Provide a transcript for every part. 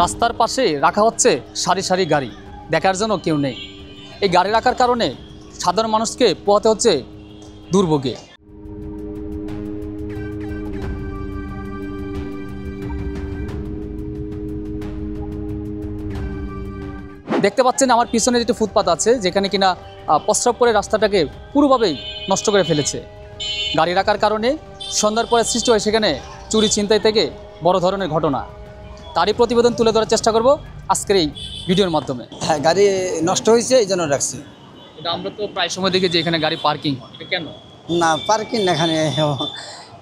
রাস্তার পাশে রাখা হচ্ছে সারি সারি গাড়ি, দেখার জন্য কেউ নেই। এই গাড়ি রাখার কারণে সাধারণ মানুষকে পোহাতে হচ্ছে দুর্ভোগে। দেখতে পাচ্ছেন আমার পিছনে যেটি ফুটপাত আছে, যেখানে কিনা প্রস্রাব করে রাস্তাটাকে পুরোভাবেই নষ্ট করে ফেলেছে। গাড়ি রাখার কারণে সন্ধ্যার পরে সৃষ্টি হয় সেখানে চুরি ছিনতাই থেকে বড় ধরনের ঘটনা। তারই প্রতিবেদন তুলে ধরার চেষ্টা করব আজকের এই ভিডিওর মাধ্যমে। হ্যাঁ, গাড়ি নষ্ট হয়েছে এই জন্য রাখছি। এটা আমরা তো প্রায় সময় দেখি যে এখানে গাড়ি পার্কিং হয়, এটা কেন? না, পার্কিং এখানে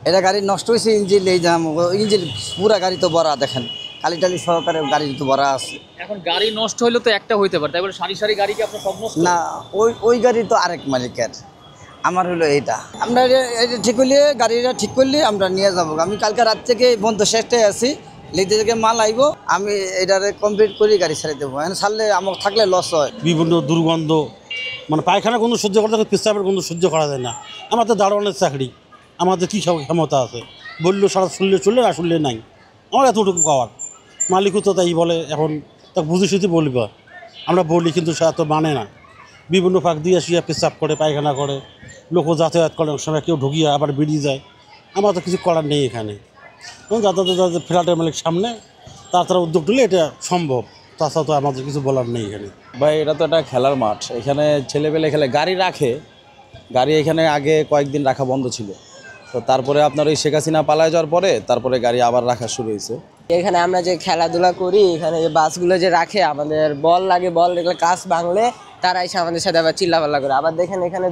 এটা গাড়ি নষ্ট হয়েছে। ইঞ্জিন এই যাম ইঞ্জিন পুরা গাড়ি তো ভরা, দেখেন কালি টালি সহকারে গাড়ি তো ভরা আছে। এখন গাড়ি নষ্ট হইলে তো একটা হইতে পারে, তাই বলে সারি সারি গাড়ি কি আপনার সব নষ্ট? না, ওই গাড়ি তো আরেক মালিকের, আমার হলো এইটা। আমরা এটা ঠিক করলে গাড়িটা ঠিক করলে আমরা নিয়ে যাবো। আমি কালকে রাত থেকে বন্ধ শেষটাই আছি, লিখতে থেকে মাল আইব, আমি এটারে কমপ্লিট করি গাড়ি ছেড়ে দেবো। এখন ছাড়লে আমার থাকলে লস হয়। বিভিন্ন দুর্গন্ধ, মানে পায়খানা কোনো সহ্য করতে, পেশাবের কোনো সহ্য করা যায় না। আমাদের দারোয়ানের চাকরি, আমাদের কী ক্ষমতা আছে? বললো সারা শুনলে চললে, না শুনলে নাই। আমার এতটুকু পাওয়ার, মালিকও তো তাই বলে। এখন তাকে বুঝে সুঝে বলব, আমরা বলি কিন্তু সে এত মানে না। বিভিন্ন পাক দিয়ে শুয়ে পেশাব করে, পায়খানা করে, লোকও যাতায়াত করে, অনেক সময় কেউ ঢুকিয়ে আবার বেরিয়ে যায়। আমার তো কিছু করার নেই এখানে। এবং যাতায়াত ফ্ল্যাটের মালিক সামনে তারা উদ্যোগ নিলে এটা সম্ভব, তাছাড়া তো আমাদের কিছু বলার নেই এখানে। ভাই এটা তো একটা খেলার মাঠ, এখানে ছেলেপেলে খেলে, গাড়ি রাখে। গাড়ি এখানে আগে কয়েকদিন রাখা বন্ধ ছিল, তো তারপরে আপনার ওই শেখ হাসিনা পালায় যাওয়ার পরে তারপরে গাড়ি আবার রাখা শুরু হয়েছে। এখানে আমরা যে খেলাধুলা করি, এখানে যে বাসগুলো যে রাখে, আমাদের বল লাগে, বল দেখলে কাজ ভাঙলে তারা এসে আমাদের সাথে আবার চিল্লাপাল্লা করে। আবার দেখেন এখানে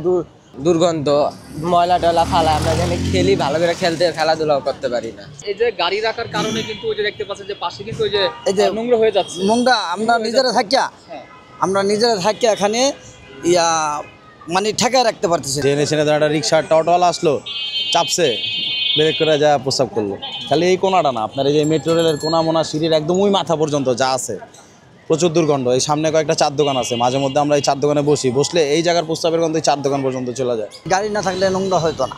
দুর্গন্ধ, ময়লা টয়লা ফালা, আমরা এখানে খেলি, ভালো করে খেলাধুলাও করতে পারি না। এই যে গাড়ি রাখার কারণে কিন্তু ওই যে দেখতে পাচ্ছেন যে পাশে কিন্তু ওই যে নোংরা হয়ে যাচ্ছে। নোংরা আমরা নিজেরা থাকিয়া, এখানে মানে ঠেকায় রাখতে পারতেছি। ট্রেনে একটা রিক্সা টোটোওয়ালা আসলো, চাপছে, ব্রেক করে যা প্রস্রাব করলো। খালি এই কোনাটা না, আপনার এই যে মেট্রো রেলের কোনা মোনা সিঁড়ির একদম ওই মাথা পর্যন্ত যা আছে প্রচুর দুর্গন্ধ। এই সামনে কয়েকটা চার দোকান আছে, মাঝে মধ্যে আমরা এই চার দোকানে বসলে এই জায়গার প্রস্রাবের গন্ধ চার দোকান পর্যন্ত চলে যায়। গাড়ি না থাকলে নোংরা হয়তো না।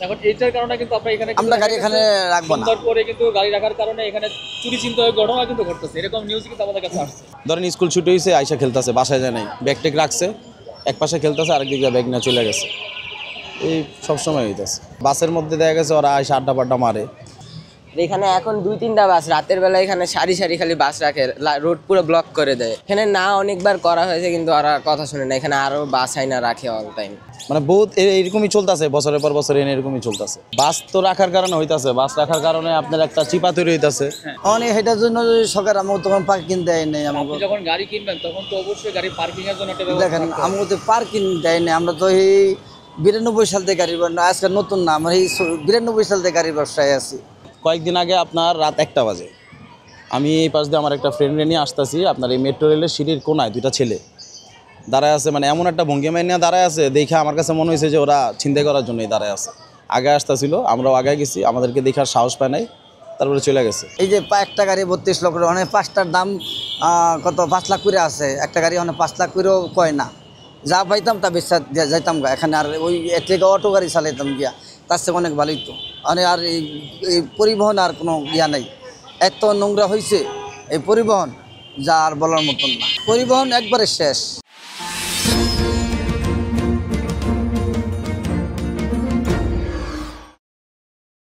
এখন এইটার কারণে কিন্তু আমরা গাড়ি এখানে রাখবো না। তারপরে কিন্তু গাড়ি রাখার কারণে এখানে চুরি ছিনতাই ঘটনা কিন্তু ঘটতেছে, এরকম নিউজ কিন্তু আমাদের কাছে আসছে। ধরেন স্কুল ছুটি হয়েছে, আইসা খেলতেছে, বাসায় যায় নাই, ব্যাগ টেক রাখছে, এক পাশে খেলতেছে, আরেক দিকে ব্যাগ নিয়ে চলে গেছে। এই সবসময় হইতেছে। বাসের মধ্যে দেখা গেছে ওরা আইসা আড্ডা পাড্ডা মারে। এখানে এখন 2-3টা বাস রাতের বেলা এখানে সারি সারি খালি বাস রাখে, রোড পুরো ব্লক করে দেয়। এখানে না অনেকবার করা হয়েছে, কিন্তু ওরা কথা শুনে না। এখানে আরো বাস আইনা রাখে অল টাইম, মানে বহুত এরকমই চলতেছে, বছরের পর বছর এরকমই চলতেছে। বাস তো রাখার কারণে হইতাছে, বাস রাখার কারণে আপনার একটা চিপা তৈরি হইতাছে। অনেক এটার জন্য সরকার আমাকে তখন পার্কিং দেয় নাই। আমাকে যখন গাড়ি কিনবেন তখন তো অবশ্যই গাড়ি পার্কিং এর জন্য দেখেন, আমাকে তো পার্কিং দেয় নাই। আমরা তো এই 92 সাল থেকে গাড়ির, আজকে নতুন না, আমরা এই 92 সাল থেকে গাড়ির ব্যবসায় আছি। কয়েকদিন আগে আপনার রাত 1টা বাজে আমি এই পাশ দিয়ে আমার একটা ফ্রেন্ডে নিয়ে আসতেছি, আপনার এই মেট্রো রেলের সিঁড়ির কোনায় দুইটা ছেলে দাঁড়ায় আছে, মানে এমন একটা ভঙ্গিমায় নিয়ে দাঁড়ায় আছে, দেখে আমার কাছে মনে হয়েছে যে ওরা ছিনতাই করার জন্যই দাঁড়ায় আছে। আগে আসতেছিল, আমরাও আগে গেছি, আমাদেরকে দেখার সাহস পায় নাই, তারপরে চলে গেছে। এই যে একটা গাড়ি 32 লক্ষ, অনেক 5টার দাম কত 5 লাখ করে আছে। একটা গাড়ি অনেক 5 লাখ করেও কয় না। যা পাইতাম তা বেচা যাইতাম গা এখানে। আর ওই থেকে অটো গাড়ি চালাইতাম গিয়া, তার থেকে অনেক ভালোই তো। মানে আর এই পরিবহন আর কোনো ইয়া নাই। এত নোংরা হয়েছে এই পরিবহন, যা আর বলার মতন না। পরিবহন একবারে শেষ।